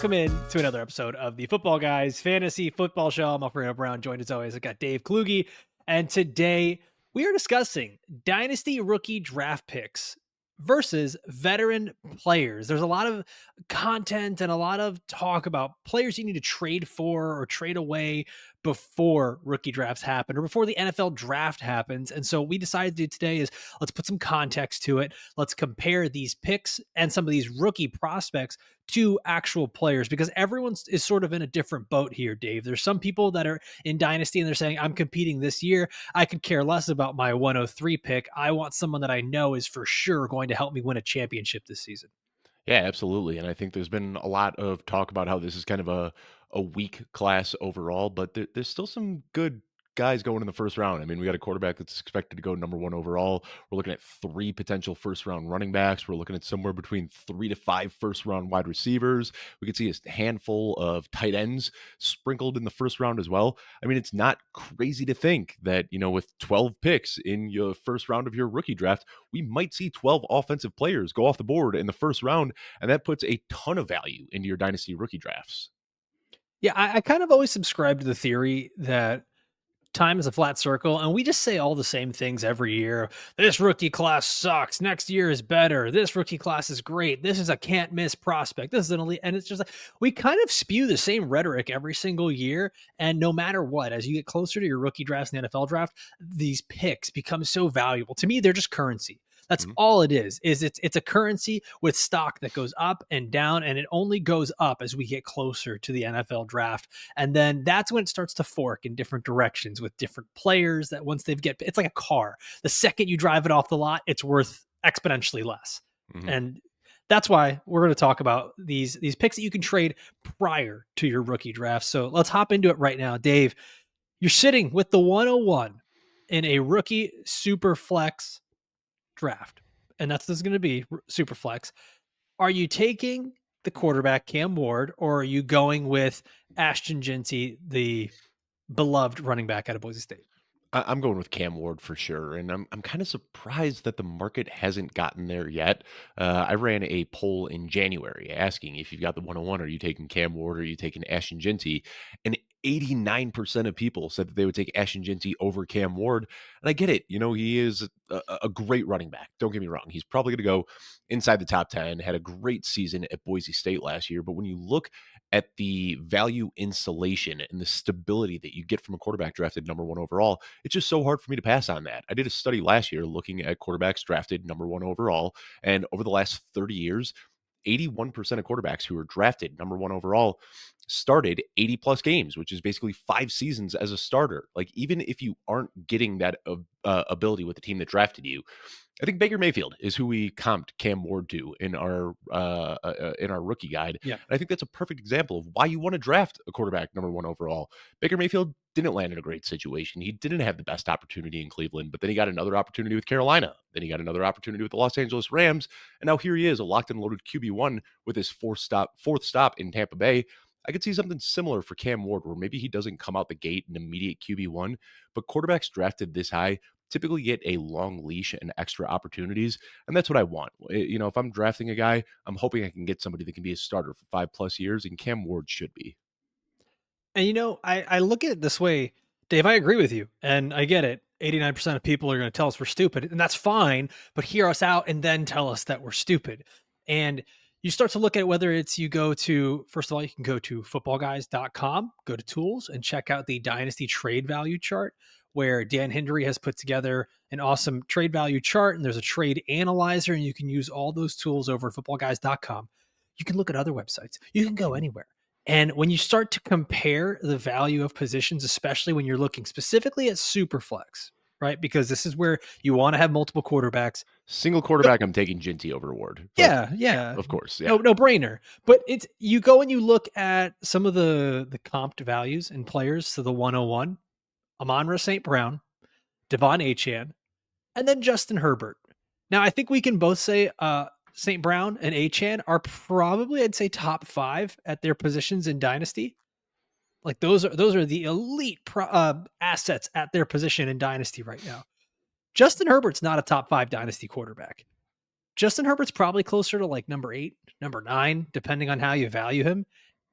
Welcome in to another episode of the Football Guys Fantasy Football Show. I'm Alfredo Brown, joined as always. I've got Dave Kluge, and today we are discussing Dynasty Rookie Draft picks versus veteran players. There's a lot of content and a lot of talk about players you need to trade for or trade away before rookie drafts happen or before the NFL draft happens. And so we decided to do today is let's put some context to it. Let's compare these picks and some of these rookie prospects to actual players, because everyone is sort of in a different boat here, Dave. There's some people that are in Dynasty and they're saying, I'm competing this year. I could care less about my 103 pick. I want someone that I know is for sure going to help me win a championship this season. Yeah, absolutely. And I think there's been a lot of talk about how this is kind of a weak class overall, but there's still some good guys going in the first round. I mean, we got a quarterback that's expected to go number one overall. We're looking at three potential first round running backs. We're looking at somewhere between 3 to 5 first round wide receivers. We could see a handful of tight ends sprinkled in the first round as well. I mean, it's not crazy to think that, with 12 picks in your first round of your rookie draft, we might see 12 offensive players go off the board in the first round, and that puts a ton of value into your dynasty rookie drafts. Yeah, I kind of always subscribe to the theory that time is a flat circle, and we just say all the same things every year. This rookie class sucks. Next year is better. This rookie class is great. This is a can't miss prospect. This is an elite. And it's just like we kind of spew the same rhetoric every single year. And no matter what, as you get closer to your rookie drafts and the NFL draft, these picks become so valuable. To me, they're just currency. That's Mhm. all it is it's a currency with stock that goes up and down, and it only goes up as we get closer to the NFL draft. And then that's when it starts to fork in different directions with different players that once it's like a car. The second you drive it off the lot, it's worth exponentially less. Mhm. And that's why we're going to talk about these picks that you can trade prior to your rookie draft. So let's hop into it right now. Dave, you're sitting with the 101 in a rookie super flex draft, and that's this is going to be super flex. Are you taking the quarterback Cam Ward, or are you going with Ashton Jeanty, the beloved running back out of Boise State? I'm going with Cam Ward for sure, and I'm kind of surprised that the market hasn't gotten there yet. I ran a poll in January asking if you've got the 101, are you taking Cam Ward or are you taking Ashton Jeanty? And 89% of people said that they would take Ashton Jeanty over Cam Ward. And I get it. He is a great running back. Don't get me wrong. He's probably going to go inside the top 10, had a great season at Boise State last year. But when you look at the value insulation and the stability that you get from a quarterback drafted number one overall, it's just so hard for me to pass on that. I did a study last year looking at quarterbacks drafted number one overall, and over the last 30 years, 81% of quarterbacks who were drafted number one overall started 80 plus games, which is basically 5 seasons as a starter. Like, even if you aren't getting that ability with the team that drafted you, I think Baker Mayfield is who we comped Cam Ward to in our rookie guide. Yeah. And I think that's a perfect example of why you want to draft a quarterback number one overall. Baker Mayfield didn't land in a great situation. He didn't have the best opportunity in Cleveland, but then he got another opportunity with Carolina. Then he got another opportunity with the Los Angeles Rams. And now here he is, a locked and loaded QB1 with his fourth stop in Tampa Bay. I could see something similar for Cam Ward, where maybe he doesn't come out the gate an immediate QB1, but quarterbacks drafted this high typically get a long leash and extra opportunities. And that's what I want. If I'm drafting a guy, I'm hoping I can get somebody that can be a starter for 5+ years, and Cam Ward should be. And I look at it this way, Dave. I agree with you, and I get it. 89% of people are going to tell us we're stupid, and that's fine. But hear us out, and then tell us that we're stupid. And you start to look at whether it's you go to, first of all, you can go to footballguys.com, go to tools, and check out the dynasty trade value chart, where Dan Hendry has put together an awesome trade value chart, and there's a trade analyzer, and you can use all those tools over at footballguys.com. You can look at other websites. You can go Mhm. anywhere. And when you start to compare the value of positions, especially when you're looking specifically at Superflex, right? Because this is where you want to have multiple quarterbacks. Single quarterback, I'm taking Ginty over Ward, but Yeah. of course, yeah. No brainer. But it's you go and you look at some of the comped values and players to the 101, Amon-Ra St. Brown, Devon Achan, and then Justin Herbert. Now, I think we can both say St. Brown and Achan are probably, I'd say, top 5 at their positions in Dynasty. Like those are the elite assets at their position in Dynasty right now. Justin Herbert's not a top 5 Dynasty quarterback. Justin Herbert's probably closer to like number 8, number 9, depending on how you value him.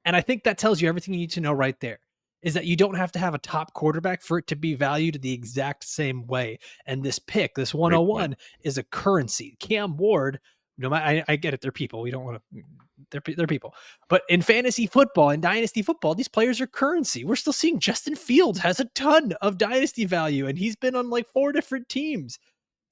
And I think that tells you everything you need to know right there, is that you don't have to have a top quarterback for it to be valued the exact same way. And this pick, this Great point. 101, is a currency. Cam Ward, no matter, I get it, they're people. We don't want to, they're people. But in fantasy football and dynasty football, these players are currency. We're still seeing Justin Fields has a ton of dynasty value, and he's been on like 4 different teams.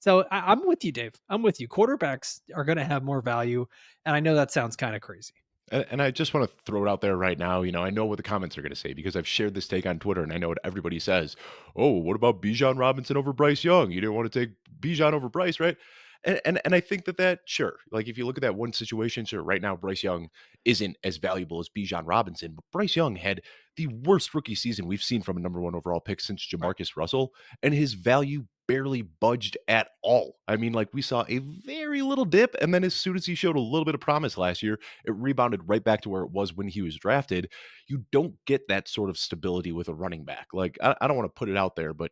So I'm with you, Dave. I'm with you. Quarterbacks are going to have more value. And I know that sounds kind of crazy. And I just want to throw it out there right now. I know what the comments are going to say because I've shared this take on Twitter and I know what everybody says. Oh, what about Bijan Robinson over Bryce Young? You didn't want to take Bijan over Bryce, right? And I think that sure, like if you look at that one situation, sure, right now Bryce Young isn't as valuable as Bijan Robinson, but Bryce Young had the worst rookie season we've seen from a number one overall pick since Right. Jamarcus Russell, and his value barely budged at all. I mean, like we saw a very little dip, and then as soon as he showed a little bit of promise last year, it rebounded right back to where it was when he was drafted. You don't get that sort of stability with a running back. Like, I don't want to put it out there, but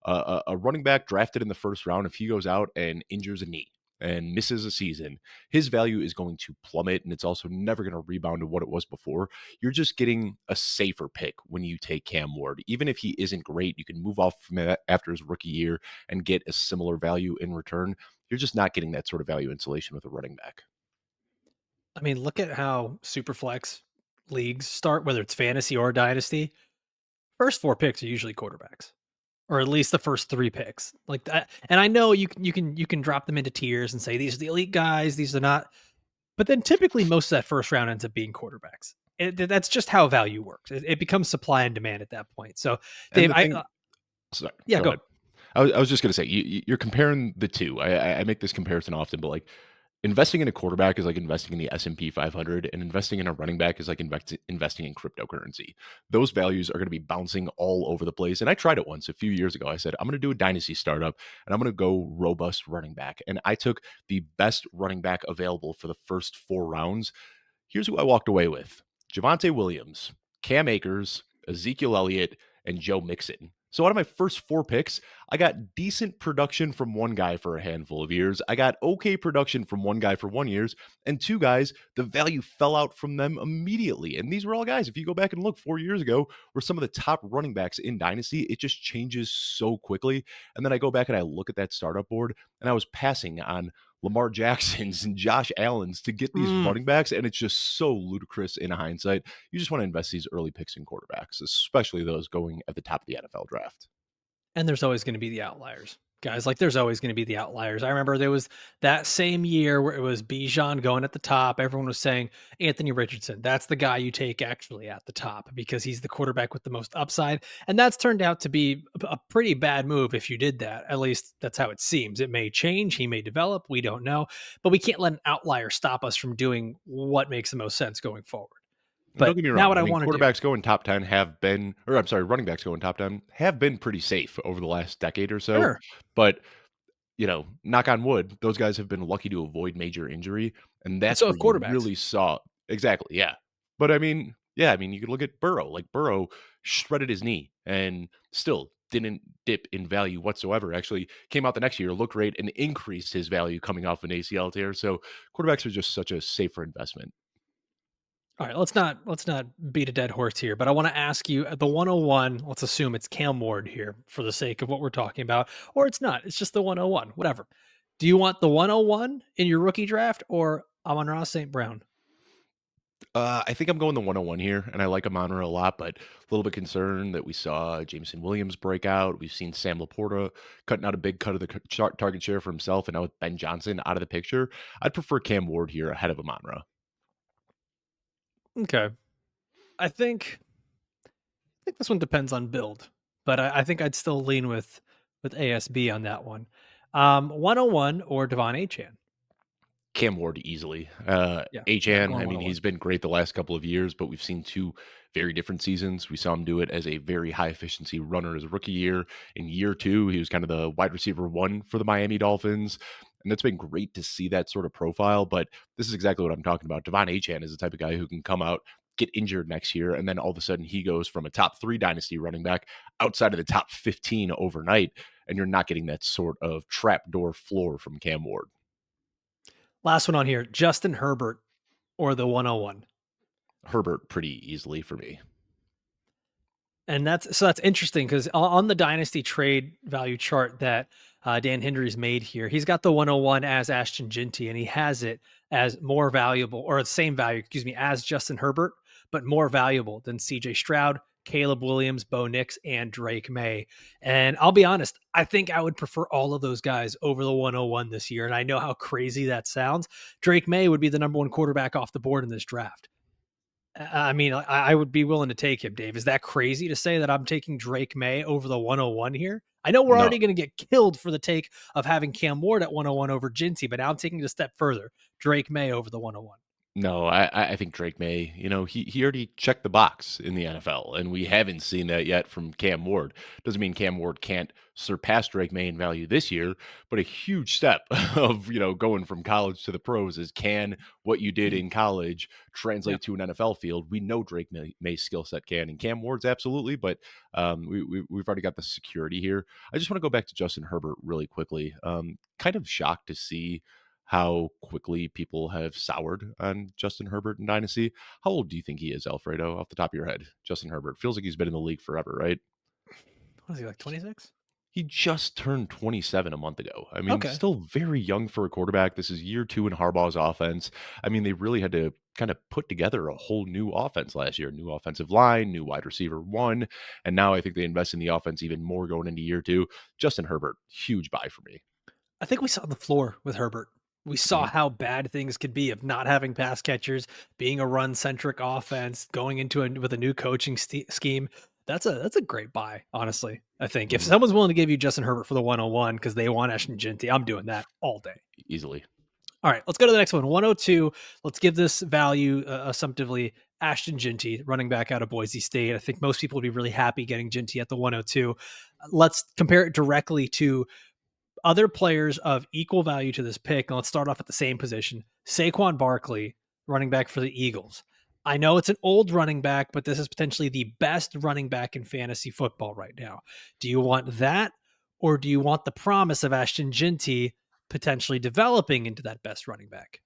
a running back drafted in the first round, if he goes out and injures a knee and misses a season, his value is going to plummet and it's also never going to rebound to what it was before. You're just getting a safer pick when you take Cam Ward. Even if he isn't great, you can move off from that after his rookie year and get a similar value in return. You're just not getting that sort of value insulation with a running back. I mean, look at how super flex leagues start, whether it's fantasy or dynasty. First 4 picks are usually quarterbacks, or at least the first 3 picks, like that. And I know you can drop them into tiers and say these are the elite guys, these are not. But then typically most of that first round ends up being quarterbacks. That's just how value works. It becomes supply and demand at that point. So, And Dave, the I thing, sorry, yeah, go ahead. go. I was just going to say, you're comparing the two. I make this comparison often, but like investing in a quarterback is like investing in the S&P 500, and investing in a running back is like investing in cryptocurrency. Those values are going to be bouncing all over the place. And I tried it once a few years ago. I said, I'm going to do a dynasty startup and I'm going to go robust running back. And I took the best running back available for the first 4 rounds. Here's who I walked away with: Javonte Williams, Cam Akers, Ezekiel Elliott, and Joe Mixon. So out of my first 4 picks, I got decent production from one guy for a handful of years. I got okay production from one guy for 1 year, and 2 guys, the value fell out from them immediately. And these were all guys, if you go back and look 4 years ago, were some of the top running backs in Dynasty. It just changes so quickly. And then I go back and I look at that startup board, and I was passing on Lamar Jacksons and Josh Allens to get these Mm. running backs, and it's just so ludicrous in hindsight. You just want to invest these early picks in quarterbacks, especially those going at the top of the NFL draft. And there's always going to be the outliers, guys. Like there's always going to be the outliers. I remember there was that same year where it was Bijan going at the top. Everyone was saying Anthony Richardson. That's the guy you take actually at the top because he's the quarterback with the most upside. And that's turned out to be a pretty bad move if you did that. At least that's how it seems. It may change. He may develop. We don't know. But we can't let an outlier stop us from doing what makes the most sense going forward. And don't But get me now wrong. what I I mean, want to do. quarterbacks going top 10 have been, or I'm sorry, running backs going top 10 have been pretty safe over the last decade or so. Sure. But knock on wood, those guys have been lucky to avoid major injury, and And that's so have where you quarterbacks. really saw exactly, yeah. But I mean, yeah, I mean, you could look at Burrow. Like Burrow shredded his knee and still didn't dip in value whatsoever. Actually, came out the next year, looked great, and increased his value coming off an ACL tear. So quarterbacks are just such a safer investment. All right, let's not beat a dead horse here, but I want to ask you at the 101, let's assume it's Cam Ward here for the sake of what we're talking about, or it's not. It's just the 101, whatever. Do you want the 101 in your rookie draft or Amon-Ra St. Brown? I think I'm going the 101 here, and I like Amon-Ra a lot, but a little bit concerned that we saw Jameson Williams break out. We've seen Sam Laporta cutting out a big cut of the target share for himself, and now with Ben Johnson out of the picture, I'd prefer Cam Ward here ahead of Amon-Ra. Okay. I think this one depends on build, but I think I'd still lean with ASB on that one. 101 or Devon Achan? Cam Ward easily. Yeah, yeah, I'm Achan, going I mean, 101. he's been great the last couple of years, but we've seen 2 very different seasons. We saw him do it as a very high efficiency runner his rookie year. In year 2, he was kind of the wide receiver 1 for the Miami Dolphins. And that's been great to see that sort of profile. But this is exactly what I'm talking about. Devon Achan is the type of guy who can come out, get injured next year, and then all of a sudden he goes from a top 3 dynasty running back outside of the top 15 overnight. And you're not getting that sort of trapdoor floor from Cam Ward. Last one on here, Justin Herbert or the 101? Herbert pretty easily for me. And that's interesting because on the dynasty trade value chart that Dan Hendry's made here, he's got the 101 as Ashton Jeanty, and he has it as more valuable or the same value, excuse me, as Justin Herbert, but more valuable than CJ Stroud, Caleb Williams, Bo Nix, and Drake May. And I'll be honest, I think I would prefer all of those guys over the 101 this year. And I know how crazy that sounds. Drake May would be the number one quarterback off the board in this draft. I mean, I would be willing to take him, Dave. Is that crazy to say that I'm taking Drake May over the 101 here? I know we're No, already going to get killed for the take of having Cam Ward at 101 over Jinty, but now I'm taking it a step further. Drake May over the 101. no, I think Drake May, he already checked the box in the NFL, and we haven't seen that yet from Cam Ward. Doesn't mean Cam Ward can't surpass Drake May in value this year, but a huge step of, going from college to the pros is, can what you did in college Yeah. translate to an NFL field? We know May's skill set can, and Cam Ward's absolutely, but we've already got the security here. I just want to go back to Justin Herbert really quickly. Kind of shocked to see how quickly people have soured on Justin Herbert in Dynasty. How old do you think he is, Alfredo, off the top of your head? Justin Herbert feels like he's been in the league forever, right? What is he, like 26? He just turned 27 a month ago. I mean, Okay. still very young for a quarterback. This is year two in Harbaugh's offense. I mean, they really had to kind of put together a whole new offense last year, new offensive line, new wide receiver one. And now I think they invest in the offense even more going into year two. Justin Herbert, huge buy for me. I think we saw the floor with Herbert. We saw Mhm. how bad things could be of not having pass catchers, being a run centric offense, going into with a new coaching scheme. That's a great buy, honestly. I think if Mhm. someone's willing to give you Justin Herbert for the 101 because they want Ashton Jeanty, I'm doing that all day. Easily. All right, let's go to the next one. 102. Let's give this value assumptively Ashton Jeanty, running back out of Boise State. I think most people would be really happy getting Jeanty at the 102. Let's compare it directly to other players of equal value to this pick. And let's start off at the same position. Saquon Barkley, running back for the Eagles. I know it's an old running back, but this is potentially the best running back in fantasy football right now. Do you want that, or do you want the promise of Ashton Jeanty potentially developing into that best running back?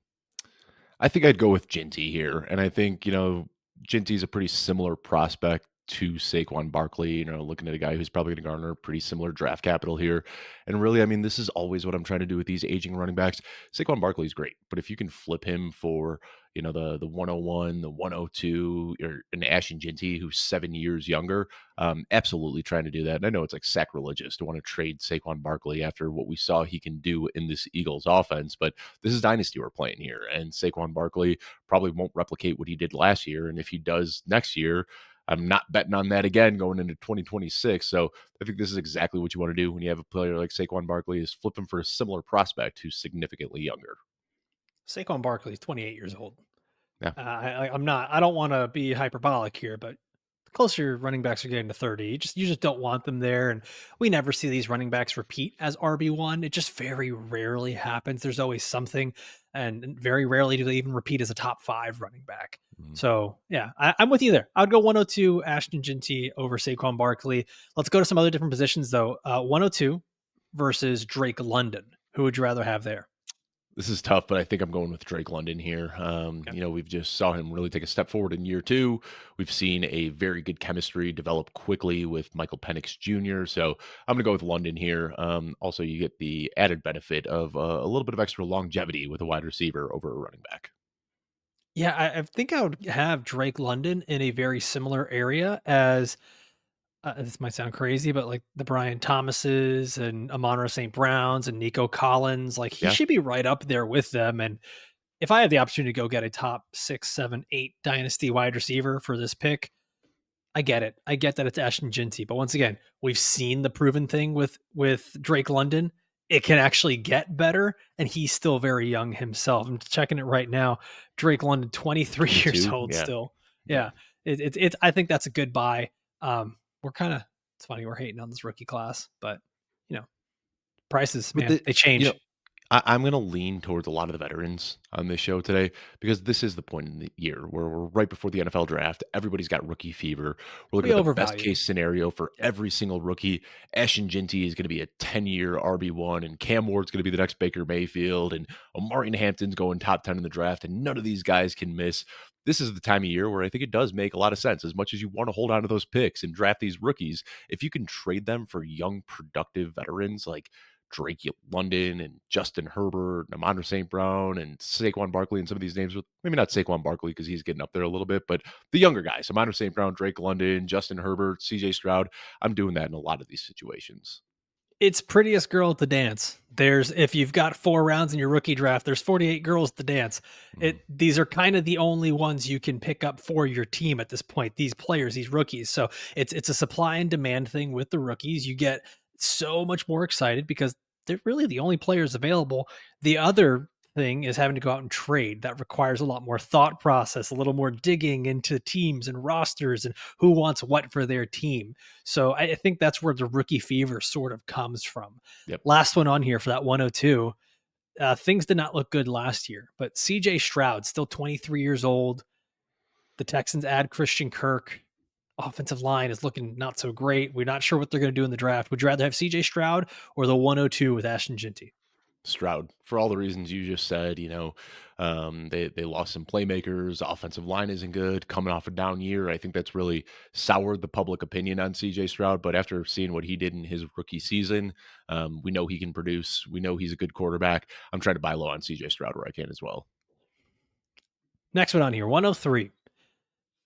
I think I'd go with Jinty here, and I think, Jinty's a pretty similar prospect to Saquon Barkley, looking at a guy who's probably gonna garner pretty similar draft capital here, and really, I mean, this is always what I'm trying to do with these aging running backs. Saquon Barkley's great, but if you can flip him for, the 101, the 102, or an Ashton Jeanty who's 7 years younger, absolutely trying to do that, and I know it's, like, sacrilegious to wanna trade Saquon Barkley after what we saw he can do in this Eagles offense, but this is dynasty we're playing here, and Saquon Barkley probably won't replicate what he did last year. And if he does next year, I'm not betting on that again going into 2026. So I think this is exactly what you want to do when you have a player like Saquon Barkley, is flip him for a similar prospect who's significantly younger. Saquon Barkley is 28 years old. Yeah. I'm not. I don't want to be hyperbolic here, but the closer running backs are getting to 30, you just don't want them there. And we never see these running backs repeat as RB1. It just very rarely happens. There's always something, and very rarely do they even repeat as a top five running back. Mhm. So yeah, I'm with you there. I would go 102 Ashton Jeanty over Saquon Barkley. Let's go to some other different positions though. 102 versus Drake London. Who would you rather have there? This is tough, but I think I'm going with Drake London here. We've just saw him really take a step forward in year two. We've seen a very good chemistry develop quickly with Michael Penix Jr. So I'm going to go with London here. Also, you get the added benefit of a little bit of extra longevity with a wide receiver over a running back. Yeah, I think I would have Drake London in a very similar area as this might sound crazy, but like the Brian Thomases and Amon St. Browns and Nico Collins, like he Yeah. should be right up there with them. And if I had the opportunity to go get a top 6, 7, 8 dynasty wide receiver for this pick, I get it. I get that it's Ashton Jeanty, but once again, we've seen the proven thing with Drake London. It can actually get better, and he's still very young himself. I'm checking it right now. Drake London, 23 years 22. old Yeah. still. Yeah. Yeah, it's. I think that's a good buy. We're kind of. It's funny we're hating on this rookie class, but you know, prices, But man, the they you know, change. I'm going to lean towards a lot of the veterans on this show today because this is the point in the year where we're right before the NFL draft. Everybody's got rookie fever. We're looking We at the best overvalue. case scenario for Yeah. every single rookie. Ashton Jeanty is going to be a 10-year RB1, and Cam Ward's going to be the next Baker Mayfield, and Omarion Hampton's going top 10 in the draft, and none of these guys can miss. This is the time of year where I think it does make a lot of sense. As much as you want to hold on to those picks and draft these rookies, if you can trade them for young, productive veterans like Drake London and Justin Herbert and Amon St. Brown and Saquon Barkley and some of these names with maybe not Saquon Barkley because he's getting up there a little bit, but the younger guys, Amon St. Brown, Drake London, Justin Herbert, CJ Stroud. I'm doing that in a lot of these situations. It's prettiest girl at the dance. There's if you've got 4 rounds in your rookie draft, there's 48 girls at the dance. Mm. These are kind of the only ones you can pick up for your team at this point. These players, these rookies. So it's a supply and demand thing with the rookies. You get so much more excited because they're really the only players available. The other thing is having to go out and trade. That requires a lot more thought process, a little more digging into teams and rosters and who wants what for their team. So I think that's where the rookie fever sort of comes from. Yep. Last one on here for that 102. Things did not look good last year, but CJ Stroud, still 23 years old. The Texans add Christian Kirk. Offensive line is looking not so great. We're not sure what they're going to do in the draft. Would you rather have CJ Stroud or the 102 with Ashton Jeanty? Stroud for all the reasons you just said. They lost some playmakers. Offensive line isn't good. Coming off a down year, I think that's really soured the public opinion on CJ Stroud. But after seeing what he did in his rookie season, we know he can produce. We know he's a good quarterback. I'm trying to buy low on CJ Stroud where I can as well. Next one on here, 103.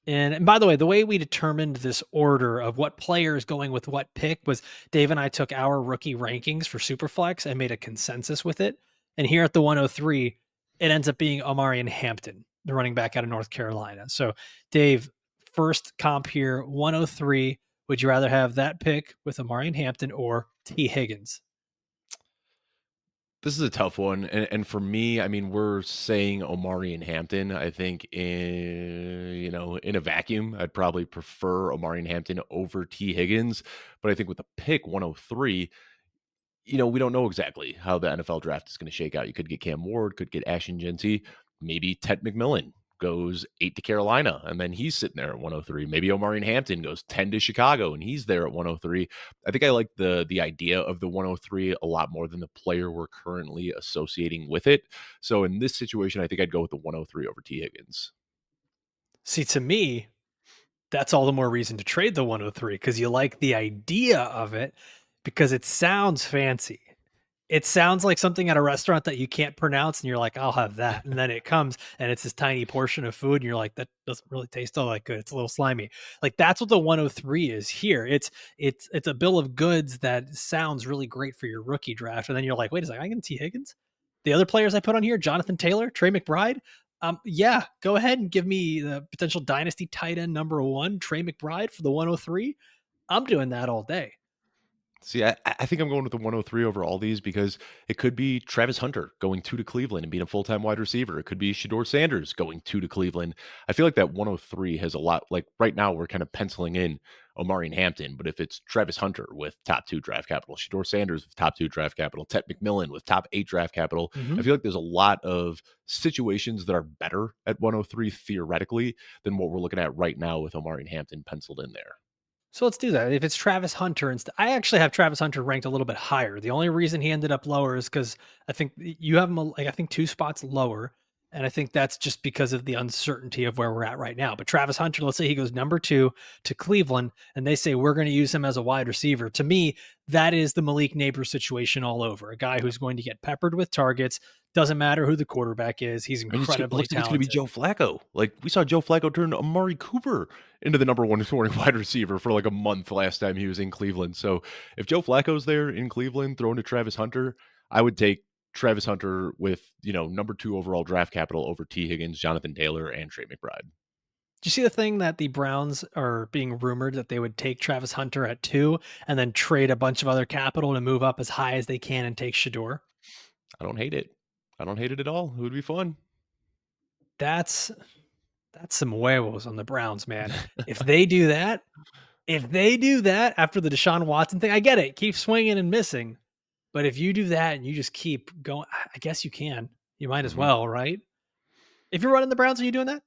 And by the way, the way we determined this order of what players going with what pick was Dave and I took our rookie rankings for Superflex and made a consensus with it. And here at the 103, it ends up being Omarion Hampton, the running back out of North Carolina. So, Dave, first comp here, 103. Would you rather have that pick with Omarion Hampton or T. Higgins? This is a tough one, and for me, I mean, we're saying Omari and Hampton. I think in a vacuum, I'd probably prefer Omari and Hampton over T. Higgins. But I think with the pick 103, we don't know exactly how the NFL draft is going to shake out. You could get Cam Ward, could get Ashton Jeanty, maybe Ted McMillan goes 8 to Carolina, and then he's sitting there at 103. Maybe Omarion Hampton goes 10 to Chicago, and he's there at 103. I think I like the idea of the 103 a lot more than the player we're currently associating with it. So in this situation, I think I'd go with the 103 over T. Higgins. See, to me, that's all the more reason to trade the 103 because you like the idea of it because it sounds fancy. It sounds like something at a restaurant that you can't pronounce and you're like, I'll have that. And then it comes and it's this tiny portion of food and you're like, that doesn't really taste all that good. It's a little slimy. Like that's what the 103 is here. It's a bill of goods that sounds really great for your rookie draft. And then you're like, wait a second, I can T. Higgins. The other players I put on here, Jonathan Taylor, Trey McBride. Yeah, go ahead and give me the potential dynasty tight end number 1, Trey McBride for the 103. I'm doing that all day. See, I think I'm going with the 103 over all these because it could be Travis Hunter going 2 to Cleveland and being a full-time wide receiver. It could be Shedeur Sanders going 2 to Cleveland. I feel like that 103 has a lot. Like right now, we're kind of penciling in Omarion Hampton, but if it's Travis Hunter with top 2 draft capital, Shedeur Sanders with top 2 draft capital, Ted McMillan with top 8 draft capital, I Mhm. feel like there's a lot of situations that are better at 103 theoretically than what we're looking at right now with Omarion Hampton penciled in there. So let's do that. If it's Travis Hunter, I actually have Travis Hunter ranked a little bit higher. The only reason he ended up lower is because I think you have him, like, I think 2 spots lower. And I think that's just because of the uncertainty of where we're at right now. But Travis Hunter, let's say he goes number 2 to Cleveland and they say, we're going to use him as a wide receiver. To me, that is the Malik Neighbors situation all over. A guy who's going to get peppered with targets. Doesn't matter who the quarterback is. He's And it incredibly looks like it's going to be talented. Joe Flacco. Like we saw Joe Flacco turn Amari Cooper into the number 1 scoring wide receiver for like a month last time he was in Cleveland. So if Joe Flacco's there in Cleveland throwing to Travis Hunter, I would take Travis Hunter with, number 2 overall draft capital over T. Higgins, Jonathan Taylor, and Trey McBride. Do you see the thing that the Browns are being rumored that they would take Travis Hunter at 2 and then trade a bunch of other capital to move up as high as they can and take Shador? I don't hate it. I don't hate it at all. It would be fun. That's that's some huevos on the Browns, man. If they do that, if they do that after the Deshaun Watson thing, I get it. Keep swinging and missing. But if you do that and you just keep going, I guess you can. You might as Mhm. well, right? If you're running the Browns, are you doing that?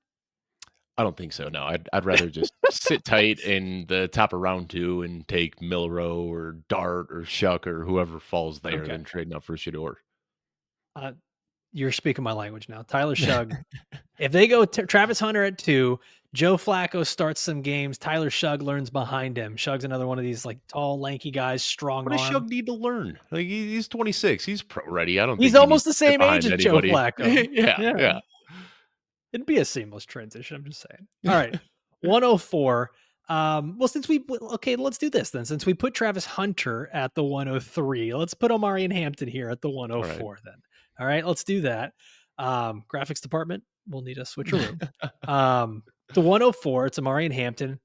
I don't think so, no. I'd rather just sit tight in the top of round 2 and take Milrow or Dart or Shuck or whoever falls there Okay. than trading up for Shedeur. Uh, you're speaking my language now. Tyler Shugg. If they go Travis Hunter at 2, Joe Flacco starts some games, Tyler Shugg learns behind him. Shugg's another one of these like tall, lanky guys, strong What does arm. Shug need to learn? Like, he's 26, he's pro ready, I don't He's think he needs almost the to sit same age behind as Joe anybody. Flacco. Yeah, Yeah. yeah. It'd be a seamless transition. I'm just saying. All right. 104. Well, okay, let's do this then. Since we put Travis Hunter at the 103, let's put Omarion Hampton here at the Alright. 104 then. All right, let's do that. Graphics department, we'll need a switcheroo. The 104, it's Omarion Hampton.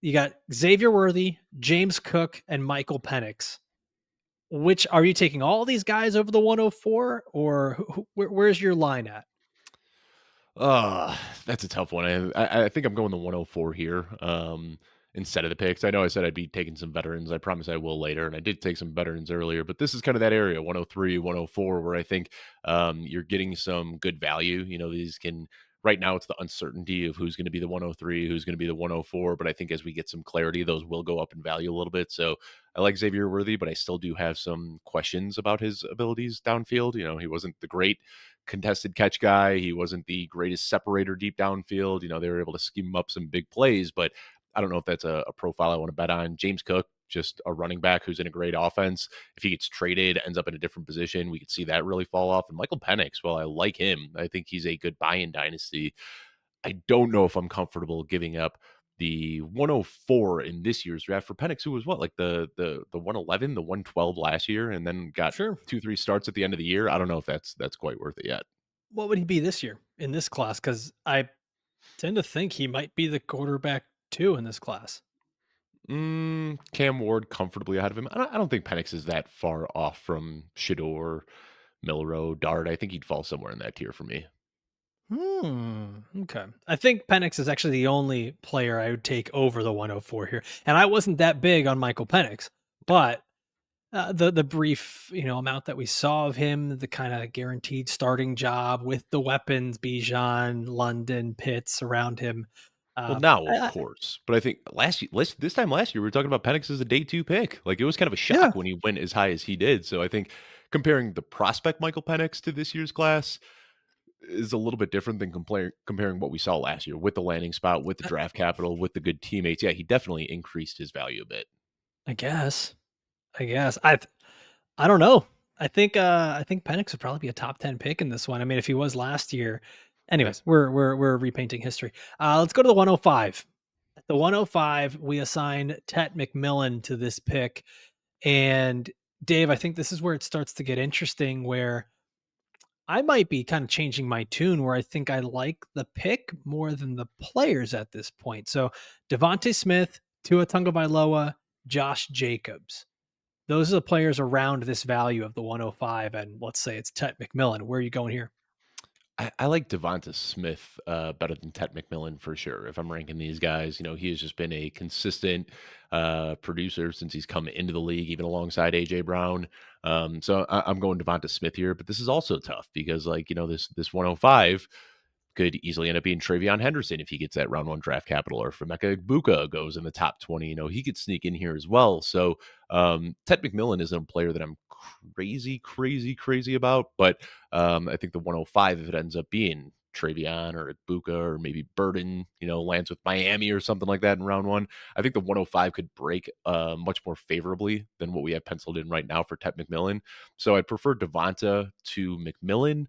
You got Xavier Worthy, James Cook, and Michael Penix. Which are you taking all these guys over the 104, or where's your line at? Uh, that's a tough one. I think I'm going the 104 here, instead of the picks. I know I said I'd be taking some veterans. I promise I will later, and I did take some veterans earlier. But this is kind of that area, 103, 104, where I think you're getting some good value. These can right now it's the uncertainty of who's going to be the 103, who's going to be the 104. But I think as we get some clarity, those will go up in value a little bit. So I like Xavier Worthy, but I still do have some questions about his abilities downfield. He wasn't the great contested catch guy. He wasn't the greatest separator deep downfield. They were able to scheme him up some big plays, but I don't know if that's a profile I want to bet on. James Cook, just a running back who's in a great offense. If he gets traded, ends up in a different position, we could see that really fall off. And Michael Penix, well, I like him. I think he's a good buy-in dynasty. I don't know if I'm comfortable giving up the 104 in this year's draft for Penix, who was what, like the 111, the 112 last year, and then got Sure. 2-3 starts at the end of the year. I don't know if that's quite worth it yet. What would he be this year in this class? Because I tend to think he might be the quarterback two in this class. Cam Ward comfortably ahead of him. I don't think Penix is that far off from Shedeur, Milrow, Dart. I think he'd fall somewhere in that tier for me. Okay. I think Penix is actually the only player I would take over the 104 here. And I wasn't that big on Michael Penix, but the brief, amount that we saw of him, the kind of guaranteed starting job with the weapons, Bijan, London, Pitts around him. Well, Uh, now, of I- course, but I think this time last year, we were talking about Penix as a day 2 pick. Like, it was kind of a yeah, shock when he went as high as he did. So I think comparing the prospect Michael Penix to this year's class is a little bit different than comparing what we saw last year with the landing spot, with the draft capital, with the good teammates. Yeah, he definitely increased his value a bit. I guess. I don't know. I think Penix would probably be a top 10 pick in this one. I mean, if he was last year. Yeah. Anyways, we're repainting history. Let's go to the 105. At the 105, we assign Tet McMillan to this pick. And Dave, I think this is where it starts to get interesting, where I might be kind of changing my tune, where I think I like the pick more than the players at this point. So Devontae Smith, Tua Tagovailoa, Josh Jacobs. Those are the players around this value of the 105, and let's say it's Tet McMillan. Where are you going here? I like Devonta Smith better than Tet McMillan for sure. If I'm ranking these guys, he has just been a consistent producer since he's come into the league, even alongside AJ Brown. So I'm going Devonta Smith here, but this is also tough because, like, this 105 could easily end up being TreVeyon Henderson if he gets that round 1 draft capital, or if Emeka Egbuka goes in the top 20, he could sneak in here as well. So Ted McMillan isn't a player that I'm crazy about, but I think the 105, if it ends up being TreVeyon or Egbuka or maybe Burden, lands with Miami or something like that in round 1, I think the 105 could break much more favorably than what we have penciled in right now for Ted McMillan. So I'd prefer Devonta to McMillan,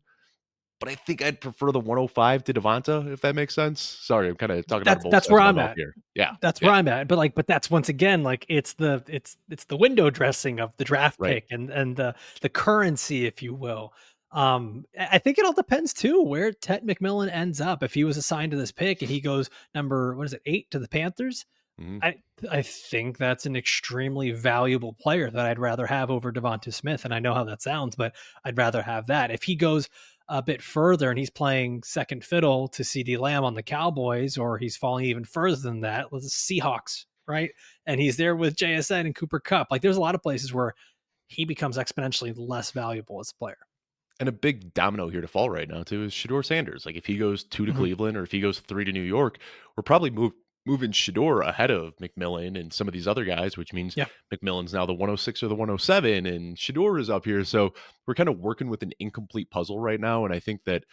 but I think I'd prefer the 105 to Devonta, if that makes sense. Sorry, I'm kind of talking out of both That's sides where of my I'm mouth at. here. Yeah, That's where yeah, I'm at. But that's once again like it's the window dressing of the draft right. pick and the currency, if you will. I think it all depends too where Tet McMillan ends up. If he was assigned to this pick and he goes number, what is it, 8 to the Panthers, Mhm. I I think that's an extremely valuable player that I'd rather have over Devonta Smith. And I know how that sounds, but I'd rather have that. If he goes a bit further and he's playing second fiddle to CD Lamb on the Cowboys, or he's falling even further than that, let's Seahawks, right? And he's there with JSN and Cooper Cup. Like, there's a lot of places where he becomes exponentially less valuable as a player. And a big domino here to fall right now too is Shedeur Sanders. Like if he goes 2 to Mhm. Cleveland or if he goes 3 to New York, we're probably moving Shedeur ahead of McMillan and some of these other guys, which means Yeah. McMillan's now the 106 or the 107 and Shedeur is up here. So we're kind of working with an incomplete puzzle right now. And I think that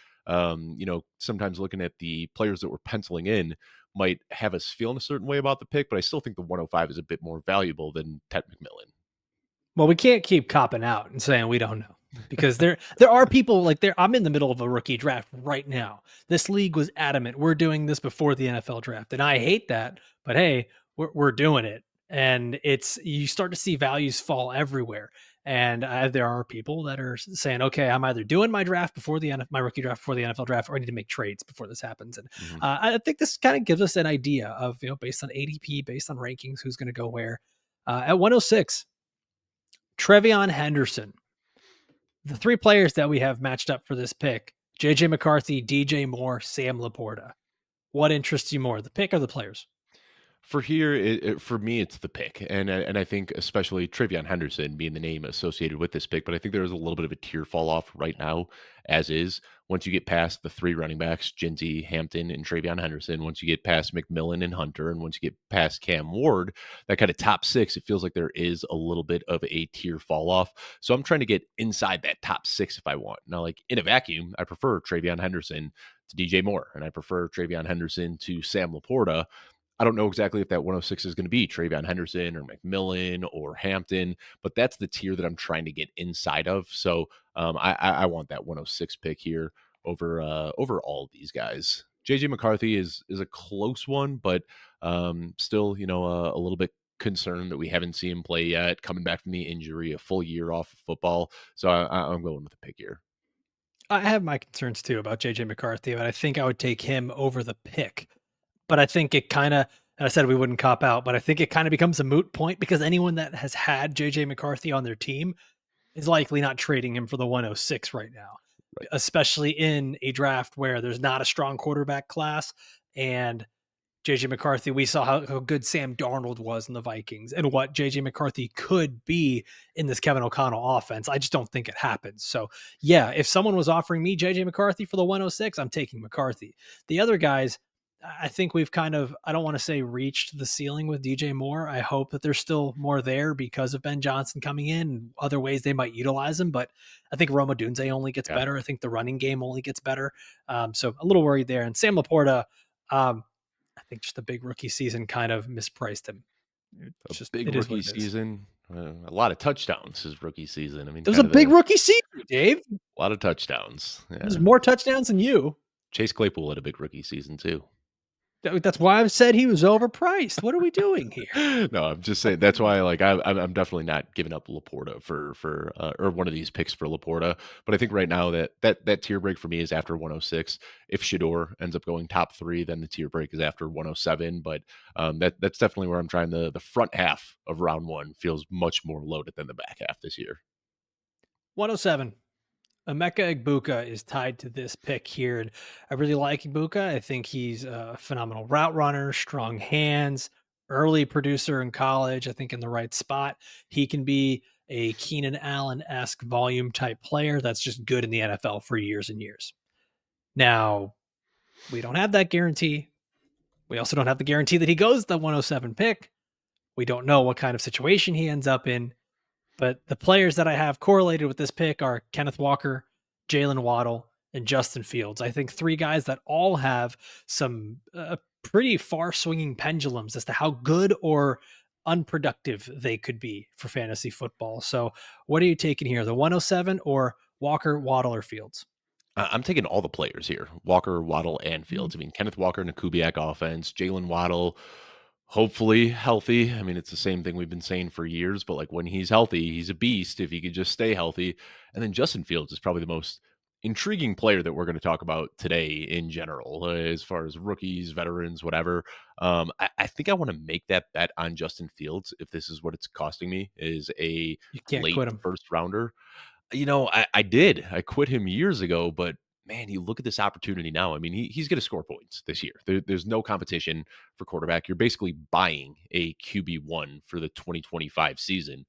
sometimes looking at the players that we're penciling in might have us feeling a certain way about the pick, but I still think the 105 is a bit more valuable than Ted McMillan. Well, we can't keep copping out and saying we don't know because there are people like there. I'm in the middle of a rookie draft right now. This league was adamant we're doing this before the NFL draft, and I hate that. But hey, we're doing it, and it's you start to see values fall everywhere. And there are people that are saying, okay, I'm either doing my draft before the my rookie draft before the NFL draft, or I need to make trades before this happens. And Mhm. I think this kind of gives us an idea of based on ADP, based on rankings, who's going to go where. At 106. TreVeyon Henderson. The three players that we have matched up for this pick, JJ McCarthy, DJ Moore, Sam Laporta. What interests you more, the pick or the players? For here, for me, it's the pick, and I think especially TreVeyon Henderson being the name associated with this pick. But I think there is a little bit of a tier fall off right now, as is. Once you get past the three running backs, Jeanty, Hampton, and TreVeyon Henderson, once you get past McMillan and Hunter, and once you get past Cam Ward, that kind of top six, it feels like there is a little bit of a tier fall off. So I'm trying to get inside that top six if I want. Now, like in a vacuum, I prefer TreVeyon Henderson to DJ Moore, and I prefer TreVeyon Henderson to Sam Laporta. I don't know exactly if that 106 is going to be TreVeyon Henderson or McMillan or Hampton, but that's the tier that I'm trying to get inside of. So I want that 106 pick here over all of these guys. JJ McCarthy is a close one, but still, a little bit concerned that we haven't seen him play yet, coming back from the injury, a full year off of football. So I'm going with the pick here. I have my concerns too about JJ McCarthy, but I think I would take him over the pick. But I think it kind of, I said we wouldn't cop out, but I think it kind of becomes a moot point because anyone that has had JJ McCarthy on their team is likely not trading him for the 106 right now, Right. especially in a draft where there's not a strong quarterback class. And JJ McCarthy, we saw how good Sam Darnold was in the Vikings and what JJ McCarthy could be in this Kevin O'Connell offense. I just don't think it happens. So, yeah, if someone was offering me JJ McCarthy for the 106, I'm taking McCarthy. The other guys, I think we've kind of, I don't want to say reached the ceiling with DJ Moore. I hope that there's still more there because of Ben Johnson coming in and other ways they might utilize him. But I think Roma Dunze only gets Yeah. better. I think the running game only gets better. So a little worried there. And Sam Laporta, I think just a big rookie season kind of mispriced him. A It's just big it is what rookie it is. season, a lot of touchdowns his rookie season. I mean, It was a kind of big the rookie season, Dave. a lot of touchdowns. There's Yeah. more touchdowns than you. Chase Claypool had a big rookie season too. That's why I've said he was overpriced. What are we doing here? No, I'm just saying that's why like I'm definitely not giving up Laporta for or one of these picks for Laporta. But I think right now that tier break for me is after 106. If Shedeur ends up going top three, then the tier break is after 107. But that's definitely where I'm trying. The front half of round one feels much more loaded than the back half this year. 107. Emeka Egbuka is tied to this pick here. And I really like Egbuka. I think he's a phenomenal route runner, strong hands, early producer in college. I think in the right spot. He can be a Keenan Allen esque volume type player that's just good in the NFL for years and years. Now, we don't have that guarantee. We also don't have the guarantee that he goes the 107 pick. We don't know what kind of situation he ends up in. But the players that I have correlated with this pick are Kenneth Walker, Jalen Waddle, and Justin Fields. I think three guys that all have some pretty far swinging pendulums as to how good or unproductive they could be for fantasy football. So, what are you taking here? The 107 or Walker, Waddle, or Fields? I'm taking all the players here: Walker, Waddle, and Mm. Fields. I mean, Kenneth Walker in a Kubiak offense, Jalen Waddle, hopefully healthy. I mean, it's the same thing we've been saying for years, but like when he's healthy, he's a beast. If he could just stay healthy, and then Justin Fields is probably the most intriguing player that we're going to talk about today in general, as far as rookies, veterans, whatever. I think I want to make that bet on Justin Fields if this is what it's costing me is a You can't late quit him. first rounder. I did. I quit him years ago, but man, you look at this opportunity now. I mean, he's going to score points this year. There's no competition for quarterback. You're basically buying a QB1 for the 2025 season.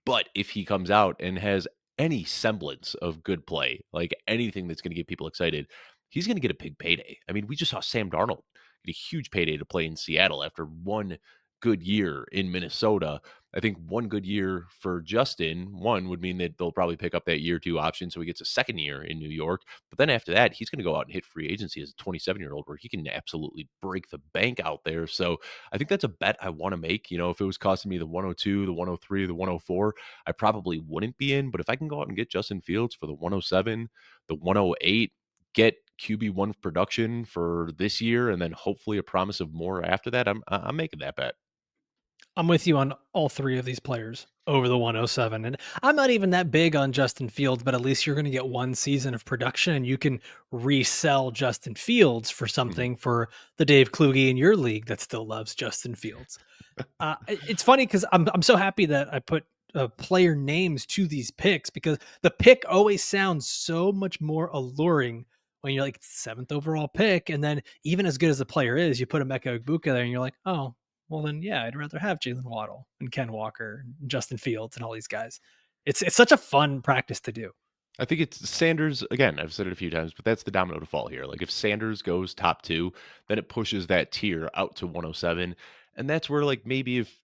But if he comes out and has any semblance of good play, like anything that's going to get people excited, he's going to get a big payday. I mean, we just saw Sam Darnold get a huge payday to play in Seattle after one good year in Minnesota. I think one good year for Justin, one would mean that they'll probably pick up that year two option. So he gets a second year in New York. But then after that, he's going to go out and hit free agency as a 27-year-old where he can absolutely break the bank out there. So I think that's a bet I want to make. If it was costing me the 102, the 103, the 104, I probably wouldn't be in. But if I can go out and get Justin Fields for the 107, the 108, get QB1 production for this year, and then hopefully a promise of more after that, I'm making that bet. I'm with you on all three of these players over the 107. And I'm not even that big on Justin Fields, but at least you're going to get one season of production and you can resell Justin Fields for Mhm. something for the Dave Kluge in your league that still loves Justin Fields. It's funny because I'm so happy that I put player names to these picks because the pick always sounds so much more alluring when you're like seventh overall pick, and then even as good as the player is, you put Emeka Egbuka there, and you're like, oh, well then yeah, I'd rather have Jalen Waddle and Ken Walker, and Justin Fields, and all these guys. It's such a fun practice to do. I think it's Sanders again. I've said it a few times, but that's the domino to fall here. Like if Sanders goes top two, then it pushes that tier out to 107, and that's where like maybe if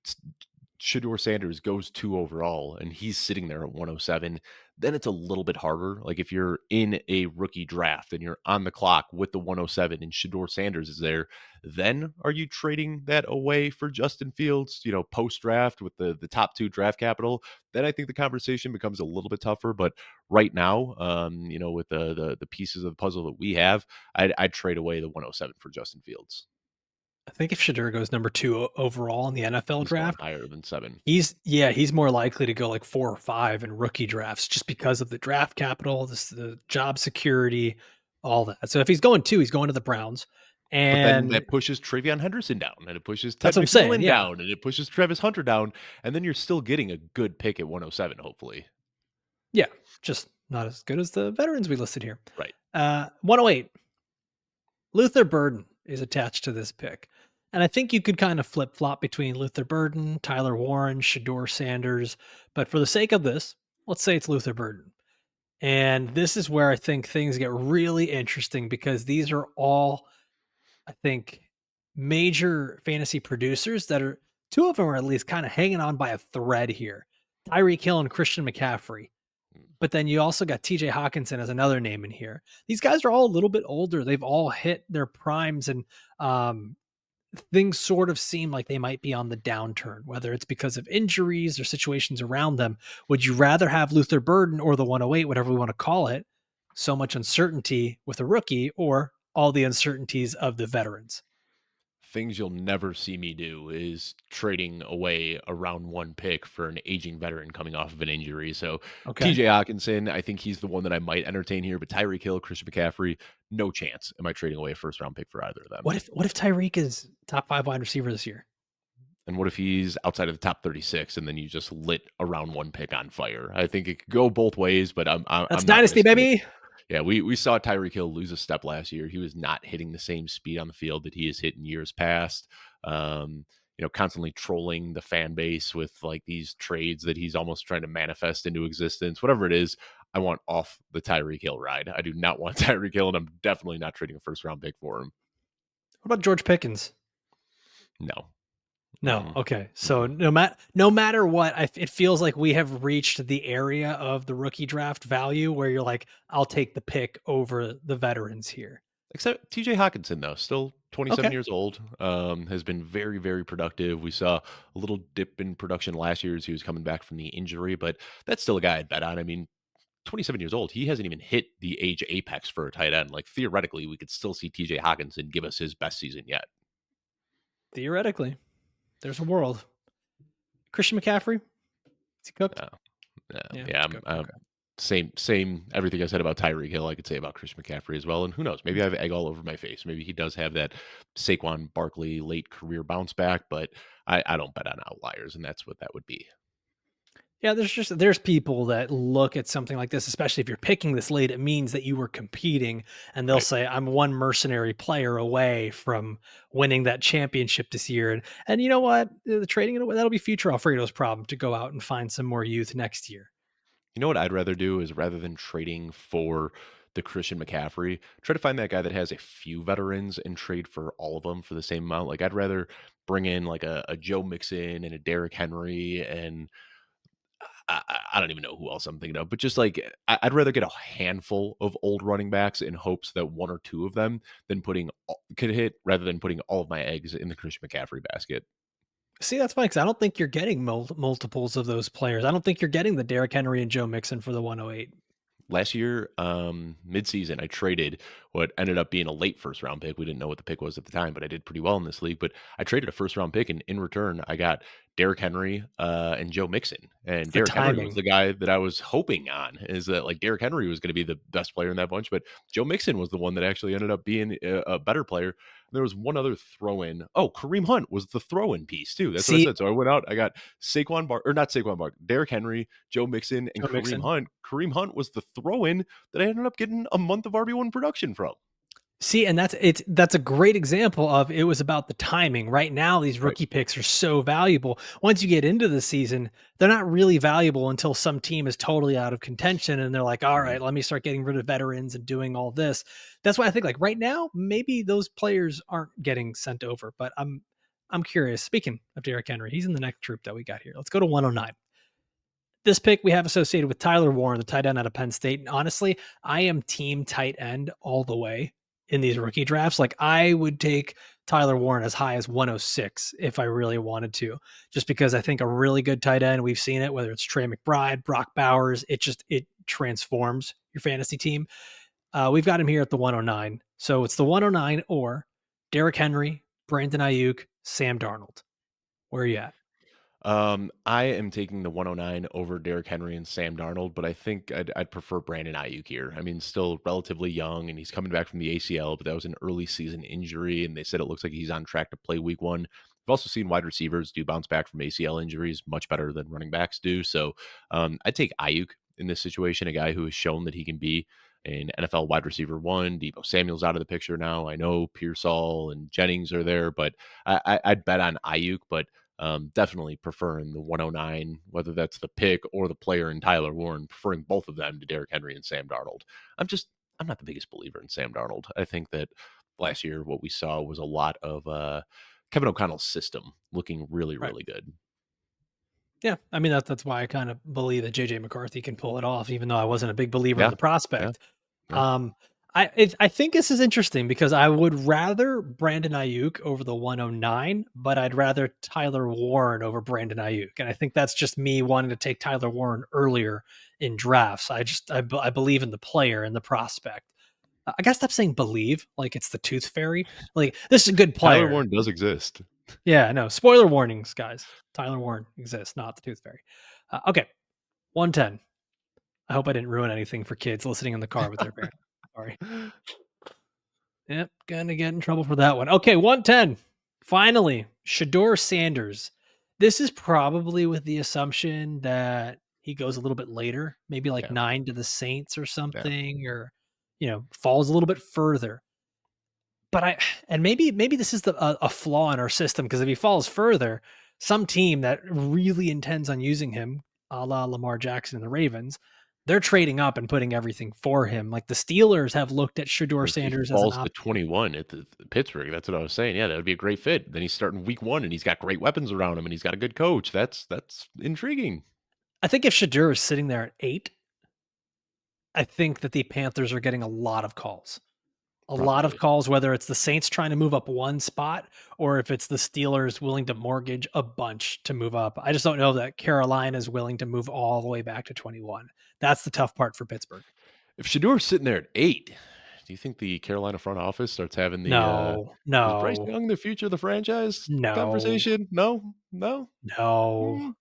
Shedeur Sanders goes two overall and he's sitting there at 107, then it's a little bit harder. Like if you're in a rookie draft and you're on the clock with the 107 and Shedeur Sanders is there, then are you trading that away for Justin Fields, post draft with the top two draft capital? Then I think the conversation becomes a little bit tougher. But right now, with the pieces of the puzzle that we have, I'd trade away the 107 for Justin Fields. I think if Shadur goes number two overall in the NFL He's going draft, higher than 7. he's more likely to go like 4 or 5 in rookie drafts just because of the draft capital, the job security, all that. So if he's going 2, he's going to the Browns, But then and that pushes TreVeyon Henderson down, and it pushes that's Ted what I'm saying, McMillan yeah. down, and it pushes Travis Hunter down, and then you're still getting a good pick at 107, hopefully. Yeah, just not as good as the veterans we listed here. Right. 108, Luther Burden is attached to this pick. And I think you could kind of flip-flop between Luther Burden, Tyler Warren, Shedeur Sanders, but for the sake of this, let's say it's Luther Burden. And this is where I think things get really interesting because these are all, I think, major fantasy producers that are two of them are at least kind of hanging on by a thread here. Tyreek Hill and Christian McCaffrey. But then you also got TJ Hawkinson as another name in here. These guys are all a little bit older. They've all hit their primes and things sort of seem like they might be on the downturn, whether it's because of injuries or situations around them. Would you rather have Luther Burden or the 108, whatever we want to call it, so much uncertainty with a rookie or all the uncertainties of the veterans? Things you'll never see me do is trading away a round 1 pick for an aging veteran coming off of an injury. So Okay. TJ Hawkinson, I think he's the one that I might entertain here, but Tyreek Hill, Christian McCaffrey, no chance am I trading away a first round pick for either of them. What if Tyreek is top 5 wide receiver this year? And what if he's outside of the top 36 and then you just lit a round 1 pick on fire? I think it could go both ways, but That's I'm not dynasty, risking it. baby. Yeah, we saw Tyreek Hill lose a step last year. He was not hitting the same speed on the field that he has hit in years past. Constantly trolling the fan base with like these trades that he's almost trying to manifest into existence. Whatever it is, I want off the Tyreek Hill ride. I do not want Tyreek Hill, and I'm definitely not trading a first round pick for him. What about George Pickens? No. No. Mm-mm. Okay. So Mm-mm. no matter what, it feels like we have reached the area of the rookie draft value where you're like, I'll take the pick over the veterans here. Except TJ Hawkinson, though, still 27 Okay. years old, has been very, very productive. We saw a little dip in production last year as he was coming back from the injury, but that's still a guy I'd bet on. I mean, 27 years old, he hasn't even hit the age apex for a tight end. Like, theoretically, we could still see TJ Hawkinson give us his best season yet. Theoretically, there's a world. Christian McCaffrey, is he cooked? Uh, Yeah, yeah, he's I'm, cooked. Okay. same. Everything I said about Tyreek Hill, I could say about Christian McCaffrey as well. And who knows? Maybe I have egg all over my face. Maybe he does have that Saquon Barkley late career bounce back, but I don't bet on outliers, and that's what that would be. Yeah, there's people that look at something like this, especially if you're picking this late, it means that you were competing, and they'll Right. say, "I'm one mercenary player away from winning that championship this year." And you know what? The trading it away, that'll be future Alfredo's problem to go out and find some more youth next year. You know what I'd rather do is rather than trading for the Christian McCaffrey, try to find that guy that has a few veterans and trade for all of them for the same amount. Like I'd rather bring in like a Joe Mixon and a Derrick Henry and I don't even know who else I'm thinking of, but just like I'd rather get a handful of old running backs in hopes that one or two of them than could hit rather than putting all of my eggs in the Christian McCaffrey basket. See, that's fine because I don't think you're getting multiples of those players. I don't think you're getting the Derrick Henry and Joe Mixon for the 108. Last year, midseason, I traded what ended up being a late first round pick. We didn't know what the pick was at the time, but I did pretty well in this league. But I traded a first round pick, and in return, I got Derrick Henry and Joe Mixon. And It's the Derrick Henry was timing. the guy that I was hoping on. Is that like Derrick Henry was going to be the best player in that bunch, but Joe Mixon was the one that actually ended up being a better player. There was one other throw in. Oh, Kareem Hunt was the throw in piece too. That's what I See, said. So I went out. I got not Saquon Bark, Derrick Henry, Joe Mixon, and Joe Kareem Mixon. Hunt. Kareem Hunt was the throw in that I ended up getting a month of RB1 production from. See, and that's a great example of it was about the timing. Right now, these Right. rookie picks are so valuable. Once you get into the season, they're not really valuable until some team is totally out of contention and they're like, all Mhm. right, let me start getting rid of veterans and doing all this. That's why I think like right now, maybe those players aren't getting sent over. But I'm curious. Speaking of Derrick Henry, he's in the next group that we got here. Let's go to 109. This pick we have associated with Tyler Warren, the tight end out of Penn State. And honestly, I am team tight end all the way in these rookie drafts. Like I would take Tyler Warren as high as 106 if I really wanted to, just because I think a really good tight end, we've seen it, whether it's Trey McBride, Brock Bowers, it transforms your fantasy team. We've got him here at the 109. So it's the 109 or Derrick Henry, Brandon Ayuk, Sam Darnold. Where are you at? I am taking the 109 over Derrick Henry and Sam Darnold, but I think I'd prefer Brandon Ayuk here. I mean, still relatively young, and he's coming back from the ACL, but that was an early season injury, and they said it looks like he's on track to play week one. I've also seen wide receivers do bounce back from ACL injuries much better than running backs do. So I'd take Ayuk in this situation, a guy who has shown that he can be an NFL wide receiver one. Debo Samuel's out of the picture now. I know Pearsall and Jennings are there, but I'd bet on Ayuk, but definitely preferring the 109, whether that's the pick or the player in Tyler Warren, preferring both of them to Derrick Henry and Sam Darnold. I'm not the biggest believer in Sam Darnold. I think that last year what we saw was a lot of Kevin O'Connell's system looking really, Right. really good. Yeah, I mean that's why I kind of believe that JJ McCarthy can pull it off, even though I wasn't a big believer in Yeah, the yeah, prospect. yeah. Um, I think this is interesting because I would rather Brandon Ayuk over the 109, but I'd rather Tyler Warren over Brandon Ayuk, and I think that's just me wanting to take Tyler Warren earlier in drafts. I believe in the player and the prospect. I gotta stop saying believe like it's the tooth fairy. Like this is a good Tyler player. Warren does exist. Yeah, no spoiler warnings, guys. Tyler Warren exists, not the tooth fairy. Okay, 110. I hope I didn't ruin anything for kids listening in the car with their parents. Sorry. Yep, gonna get in trouble for that one. Okay, 110. Finally, Shedeur Sanders. This is probably with the assumption that he goes a little bit later, maybe like Yeah, 9 to the Saints or yeah. something, or falls a little bit further. But maybe this is a flaw in our system because if he falls further, some team that really intends on using him, a la Lamar Jackson and the Ravens, they're trading up and putting everything for him. Like the Steelers have looked at Shedeur If he Sanders as an falls to option. 21 at the Pittsburgh, that's what I was saying. Yeah, that would be a great fit. Then he's starting week one and he's got great weapons around him and he's got a good coach. That's intriguing. I think if Shedeur is sitting there at 8, I think that the Panthers are getting a lot of calls. A lot of Probably. calls, whether it's the Saints trying to move up one spot or if it's the Steelers willing to mortgage a bunch to move up. I just don't know that Carolina is willing to move all the way back to 21. That's the tough part for Pittsburgh. If Shadour's sitting there at 8, do you think the Carolina front office starts having the, No, "Is Bryce no, Young the future of the franchise?" no, conversation? No? No? no, Mm,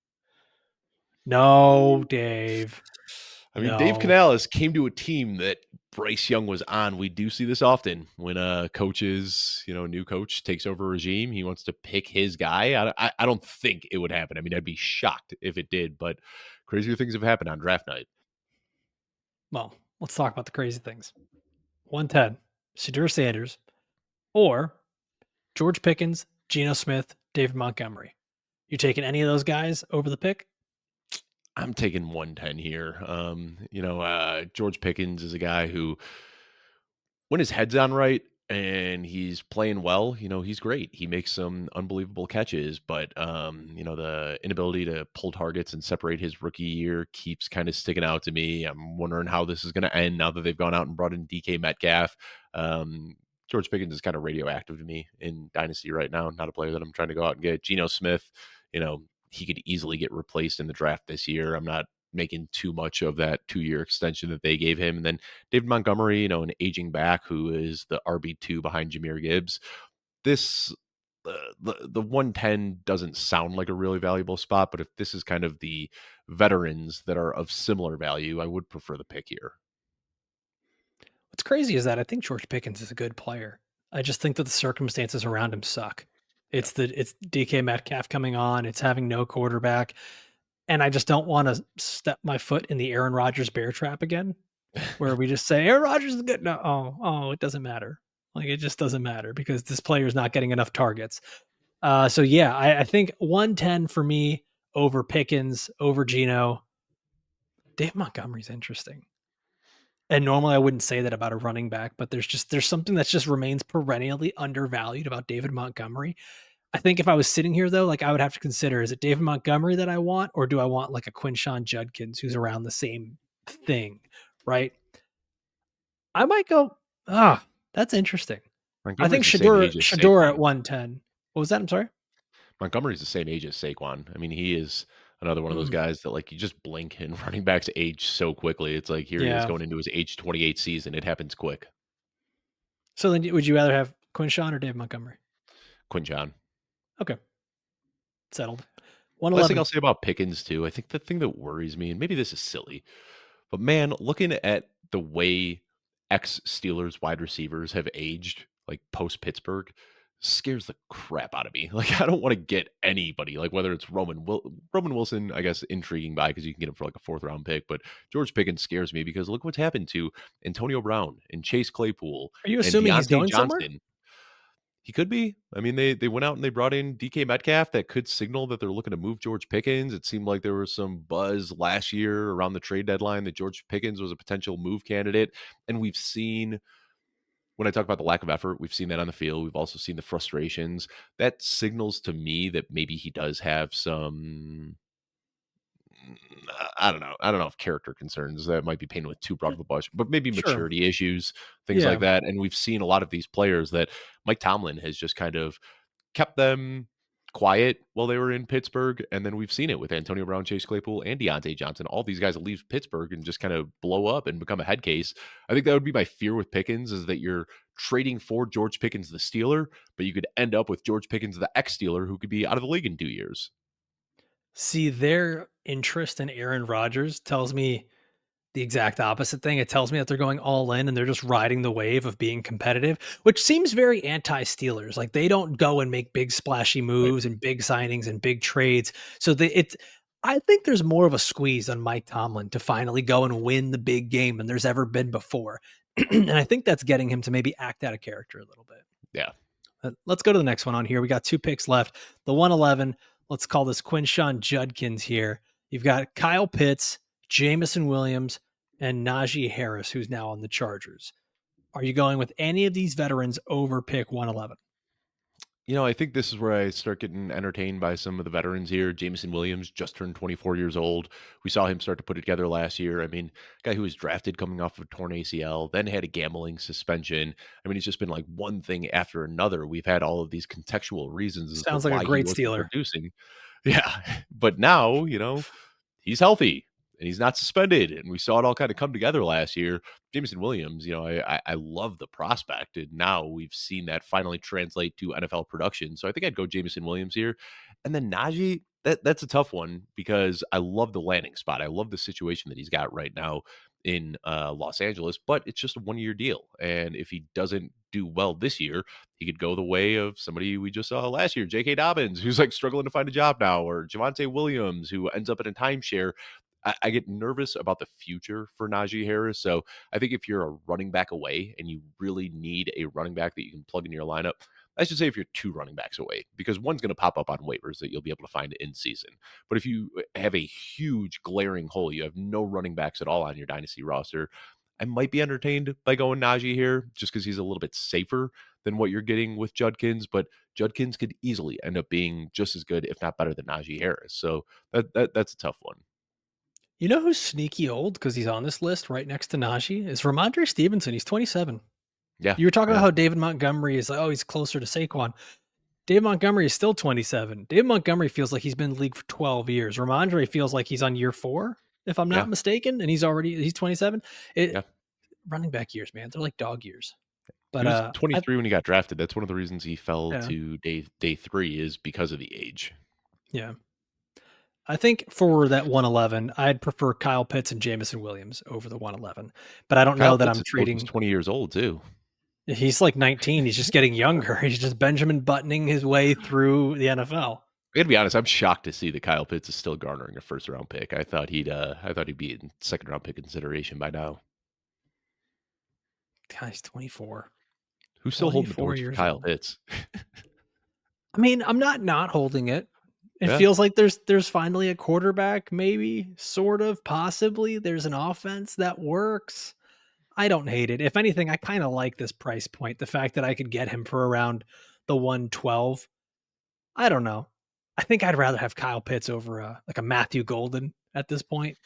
no, mm. Dave. I mean, Dave No. Canales came to a team that Bryce Young was on. We do see this often when coaches, a new coach takes over a regime. He wants to pick his guy. I don't think it would happen. I mean, I'd be shocked if it did. But Crazier things have happened on draft night. Well, let's talk about the crazy things. 110, Shedeur Sanders, or George Pickens, Geno Smith, David Montgomery. You taking any of those guys over the pick? I'm taking 110 here. George Pickens is a guy who, when his head's on right and he's playing well, he's great. He makes some unbelievable catches, but the inability to pull targets and separate his rookie year keeps kind of sticking out to me. I'm wondering how this is going to end now that they've gone out and brought in DK Metcalf. Um, George Pickens is kind of radioactive to me in Dynasty right now. Not a player that I'm trying to go out and get. Geno Smith, he could easily get replaced in the draft this year. I'm not making too much of that 2-year extension that they gave him. And then David Montgomery, an aging back who is the RB2 behind Jahmyr Gibbs. This the 110 doesn't sound like a really valuable spot, but if this is kind of the veterans that are of similar value, I would prefer the pick here. What's crazy is that I think George Pickens is a good player. I just think that the circumstances around him suck. It's DK Metcalf coming on, it's having no quarterback, and I just don't want to step my foot in the Aaron Rodgers bear trap again, where we just say Aaron Rodgers is good. No, it doesn't matter. Like it just doesn't matter because this player is not getting enough targets. So yeah, I think 110 for me over Pickens, over Geno. Dave Montgomery's interesting. And normally I wouldn't say that about a running back, but there's something that just remains perennially undervalued about David Montgomery. I think if I was sitting here though, like I would have to consider, is it David Montgomery that I want, or do I want like a Quinshon Judkins who's around the same thing, right? I might go, that's interesting. I think Montgomery's the same age as Shedeur at Saquon. 110. What was that? I'm sorry. Montgomery's the same age as Saquon. I mean, he is another one of those Mm, guys that like you just blink and running backs age so quickly. It's like here he is yeah. going into his age 28 season. It happens quick. So then would you rather have Quinshon or Dave Montgomery? Quinshon. Okay. Settled. Last thing 111. I'll say about Pickens too, I think the thing that worries me, and maybe this is silly, but man, looking at the way ex Steelers wide receivers have aged, like post Pittsburgh, scares the crap out of me. Like I don't want to get anybody, like whether it's Roman Wilson, I guess intriguing buy because you can get him for like a 4th round pick, but George Pickens scares me because look what's happened to Antonio Brown and Chase Claypool Are you and assuming he's Deontay going somewhere? Johnson. He could be. I mean, they went out and they brought in DK Metcalf. That could signal that they're looking to move George Pickens. It seemed like there was some buzz last year around the trade deadline that George Pickens was a potential move candidate. And we've seen, when I talk about the lack of effort, we've seen that on the field. We've also seen the frustrations. That signals to me that maybe he does have some, I don't know. I don't know if character concerns that might be painted with too broad of a brush, but maybe Sure. maturity issues, things like Yeah. that. And we've seen a lot of these players that Mike Tomlin has just kind of kept them quiet while they were in Pittsburgh. And then we've seen it with Antonio Brown, Chase Claypool, and Deontay Johnson. All these guys leave Pittsburgh and just kind of blow up and become a head case. I think that would be my fear with Pickens is that you're trading for George Pickens, the Steeler, but you could end up with George Pickens, the ex-Steeler, who could be out of the league in 2 years. See, their interest in Aaron Rodgers tells me the exact opposite thing. It tells me that they're going all in and they're just riding the wave of being competitive, which seems very anti-Steelers. Like they don't go and make big splashy Right. moves and big signings and big trades. So it's I think there's more of a squeeze on Mike Tomlin to finally go and win the big game than there's ever been before. And I think that's getting him to maybe act out of character a little bit. Yeah. Let's go to the next one on here. We got 2 picks left. The 111, let's call this Quinshon Judkins here. You've got Kyle Pitts, Jameson Williams, and Najee Harris, who's now on the Chargers. Are you going with any of these veterans over pick 111? I think this is where I start getting entertained by some of the veterans here. Jameson Williams just turned 24 years old. We saw him start to put it together last year. I mean, guy who was drafted coming off of a torn ACL, then had a gambling suspension. I mean, it's just been like one thing after another. We've had all of these contextual reasons as to Sounds like a why he great wasn't Steeler. producing. Yeah. But now, he's healthy and he's not suspended. And we saw it all kind of come together last year. Jameson Williams, I love the prospect. And now we've seen that finally translate to NFL production. So I think I'd go Jameson Williams here. And then Najee, that's a tough one because I love the landing spot. I love the situation that he's got right now in Los Angeles, but it's just a 1-year deal. And if he doesn't do well this year, he could go the way of somebody we just saw last year, J.K. Dobbins, who's like struggling to find a job now, or Javonte Williams, who ends up in a timeshare. I get nervous about the future for Najee Harris. So I think if you're a running back away and you really need a running back that you can plug in your lineup, I should say if you're two running backs away, because one's going to pop up on waivers that you'll be able to find in season. But if you have a huge glaring hole, you have no running backs at all on your dynasty roster, I might be entertained by going Najee here just because he's a little bit safer than what you're getting with Judkins. But Judkins could easily end up being just as good, if not better, than Najee Harris. So that's a tough one. You know who's sneaky old because he's on this list right next to Najee is Ramondre Stevenson. He's 27. Yeah, You were talking about yeah, how David Montgomery is like, oh, he's closer to Saquon. David Montgomery is still 27. David Montgomery feels like he's been in the league for 12 years. Ramondre feels like he's on year 4, if I'm yeah, not mistaken, and he's 27. It yeah. running back years, man. They're like dog years. He But was I 23 when he got drafted. That's one of the reasons he fell yeah, to day 3 is because of the age. yeah. I think for that 111, I'd prefer Kyle Pitts and Jamison Williams over the 111. But I don't Kyle know that Pitts I'm is told he's trading. 20 years old too. He's like 19. He's just getting younger. He's just Benjamin buttoning his way through the NFL. I gotta be honest, I'm shocked to see that Kyle Pitts is still garnering a first round pick. I thought he'd be in second round pick consideration by now. God, he's 24. Who's still holding the 24 torch for years Kyle old. Pitts? I mean, I'm not holding it. It Yeah, feels like there's finally a quarterback, maybe, sort of, possibly. There's an offense that works. I don't hate it. If anything, I kind of like this price point. The fact that I could get him for around the 112. I don't know. I think I'd rather have Kyle Pitts over like a Matthew Golden at this point.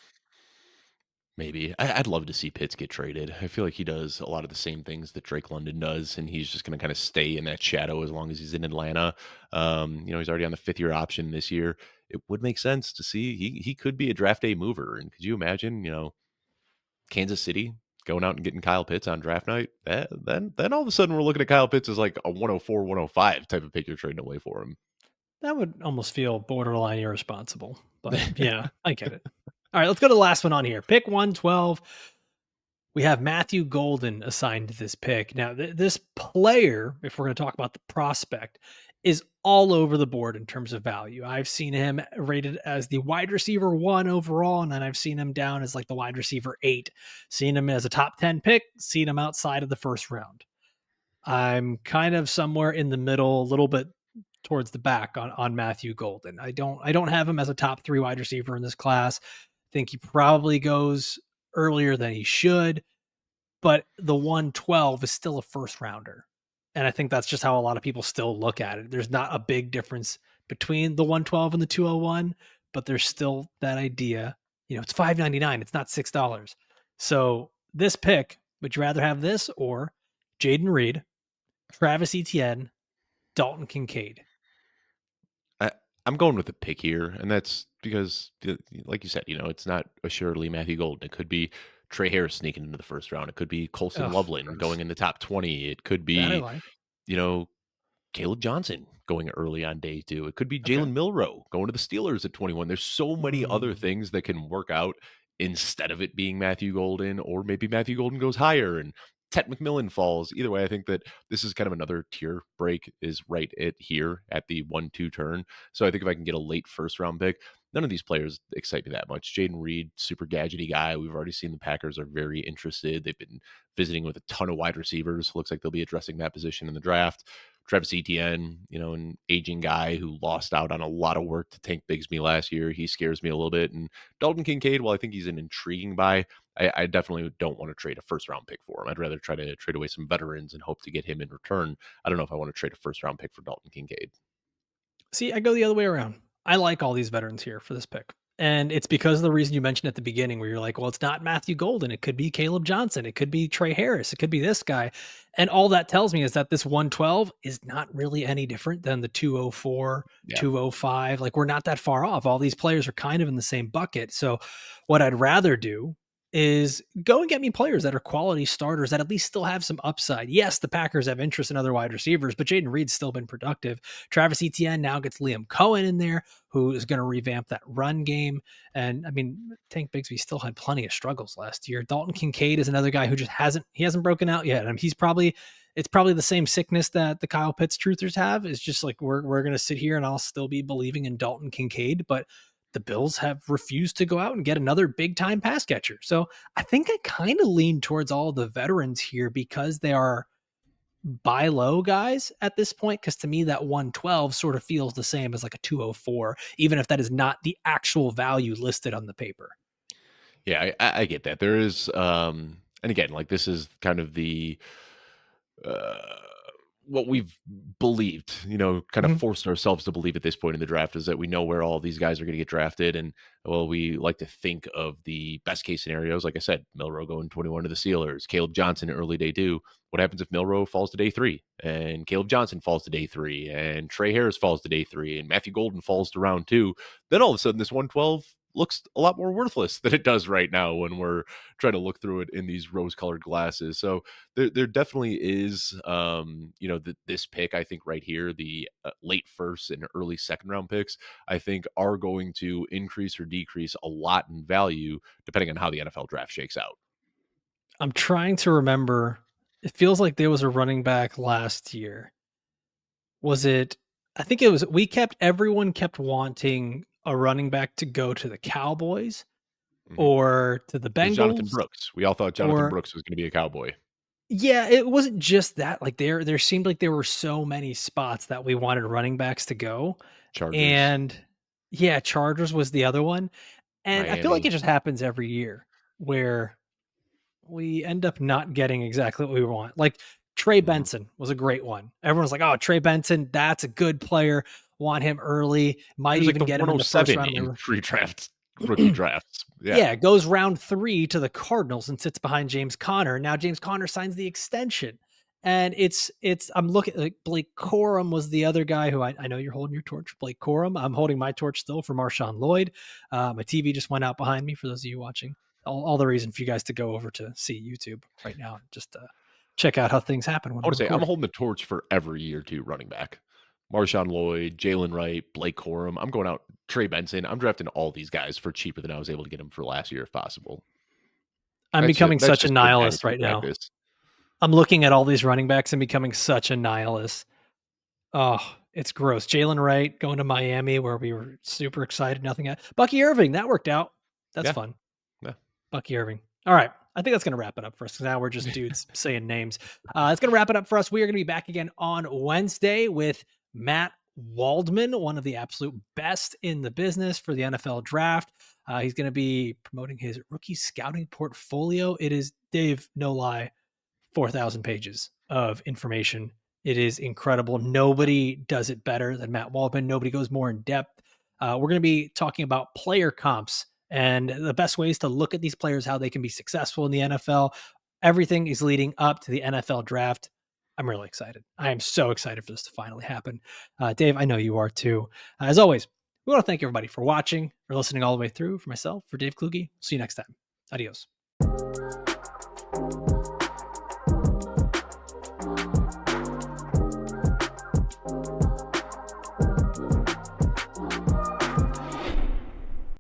maybe. I'd love to see Pitts get traded. I feel like he does a lot of the same things that Drake London does, and he's just going to kind of stay in that shadow as long as he's in Atlanta. He's already on the 5th-year option this year. It would make sense to see he could be a draft day mover. And could you imagine, Kansas City going out and getting Kyle Pitts on draft night? Then all of a sudden we're looking at Kyle Pitts as like a 104, 105 type of pick you're trading away for him. That would almost feel borderline irresponsible. But yeah, I get it. All right, let's go to the last one on here. Pick 112. We have Matthew Golden assigned to this pick. Now, this player, if we're going to talk about the prospect, is all over the board in terms of value. I've seen him rated as the wide receiver 1 overall, and then I've seen him down as like the wide receiver 8. Seen him as a top 10 pick, seen him outside of the first round. I'm kind of somewhere in the middle, a little bit towards the back on Matthew Golden. I don't have him as a top 3 wide receiver in this class. I think he probably goes earlier than he should, but the 112 is still a first rounder. And I think that's just how a lot of people still look at it. There's not a big difference between the 112 and the 201, but there's still that idea, it's $5.99, it's not $6. So this pick, would you rather have this or Jaden Reed, Travis Etienne, Dalton Kincaid? I'm going with the pick here, and that's because, like you said, it's not assuredly Matthew Golden. It could be Trey Harris sneaking into the first round. It could be Colson Oh, Loveland gross. going in the top 20. It could That I be, like. you know, Caleb Johnson going early on day 2. It could be Okay. Jalen Milroe going to the Steelers at 21. There's so many other Mm. things that can work out instead of it being Matthew Golden, or maybe Matthew Golden goes higher and Tet McMillan falls. Either way, I think that this is kind of another tier break is right at here at the 1-2 turn. So I think if I can get a late first round pick, none of these players excite me that much. Jaden Reed, super gadgety guy. We've already seen the Packers are very interested. They've been visiting with a ton of wide receivers. Looks like they'll be addressing that position in the draft. Travis Etienne, an aging guy who lost out on a lot of work to Tank Bigsby last year. He scares me a little bit. And Dalton Kincaid, while I think he's an intriguing buy, I definitely don't want to trade a first round pick for him. I'd rather try to trade away some veterans and hope to get him in return. I don't know if I want to trade a first round pick for Dalton Kincaid. See, I go the other way around. I like all these veterans here for this pick. And it's because of the reason you mentioned at the beginning where you're like, well, it's not Matthew Golden. It could be Caleb Johnson. It could be Trey Harris. It could be this guy. And all that tells me is that this 112 is not really any different than the 204, Yeah. 205. Like we're not that far off. All these players are kind of in the same bucket. So what I'd rather do is go and get me players that are quality starters that at least still have some upside. Yes, the Packers have interest in other wide receivers, but Jaden Reed's still been productive. Travis Etienne now gets Liam Cohen in there, who is going to revamp that run game. And I mean, Tank Bigsby still had plenty of struggles last year. Dalton Kincaid is another guy who just hasn't broken out yet. I mean, it's probably the same sickness that the Kyle Pitts truthers have. It's just like we're going to sit here and I'll still be believing in Dalton Kincaid, but the Bills have refused to go out and get another big time pass catcher. So I think I kind of lean towards all the veterans here because they are buy low guys at this point. Because to me, that 112 sort of feels the same as like a 204, even if that is not the actual value listed on the paper. Yeah, I get that. There is, and again, like this is kind of the uh, what we've believed, kind of Mhm. forced ourselves to believe at this point in the draft is that we know where all these guys are going to get drafted. And well, we like to think of the best case scenarios. Like I said, Milrow going 21 to the Steelers, Caleb Johnson early day 2. What happens if Milrow falls to day 3 and Caleb Johnson falls to day 3 and Trey Harris falls to day 3 and Matthew Golden falls to round 2? Then all of a sudden this 112 looks a lot more worthless than it does right now when we're trying to look through it in these rose colored glasses. So there definitely is, this pick, I think right here, the late first and early second round picks, I think are going to increase or decrease a lot in value depending on how the NFL draft shakes out. I'm trying to remember. It feels like there was a running back last year. Was it? I think it was. Everyone kept wanting a running back to go to the Cowboys hmm or to the It was Jonathan Bengals Brooks. We all thought Jonathan or Brooks was going to be a Cowboy. yeah, it wasn't just that. Like there seemed like there were so many spots that we wanted running backs to go. Chargers, And yeah, Chargers was the other one. And I feel like Miami. it just happens every year where we end up not getting exactly what we want. Like Trey hmm Benson was a great one. Everyone's like, "Oh, Trey Benson, that's a good player. Want him early. He Might was like even the get him in the first 107 round in of pre-draft rookie my." drafts. Yeah. Yeah, goes round 3 to the Cardinals and sits behind James Conner. Now James Conner signs the extension. And it's I'm looking like Blake Corum was the other guy who I know you're holding your torch, Blake Corum. I'm holding my torch still for Marshawn Lloyd. My TV just went out behind me for those of you watching. All the reason for you guys to go over to see YouTube right now and just check out how things happen when I I'm want to say I'm recording. holding the torch for every year too running back. Marshawn Lloyd, Jalen Wright, Blake Corum. I'm going out Trey Benson. I'm drafting all these guys for cheaper than I was able to get them for last year if possible. I'm That's just, becoming that's such a just good nihilist dynasty right now. practice. I'm looking at all these running backs and becoming such a nihilist. Oh, it's gross. Jalen Wright going to Miami where we were super excited. Nothing. Bucky Irving, that worked out. That's Yeah. fun. Yeah. Bucky Irving. All right. I think that's going to wrap it up for us because now we're just dudes saying names. It's going to wrap it up for us. We are going to be back again on Wednesday with Matt Waldman, one of the absolute best in the business for the NFL draft. He's going to be promoting his rookie scouting portfolio. It is, Dave, no lie, 4,000 pages of information. It is incredible. Nobody does it better than Matt Waldman. Nobody goes more in depth. We're going to be talking about player comps and the best ways to look at these players, how they can be successful in the NFL. Everything is leading up to the NFL draft. I'm really excited. I am so excited for this to finally happen. Dave, I know you are too. As always, we want to thank everybody for watching, for listening all the way through. For myself, for Dave Kluge, see you next time. Adios.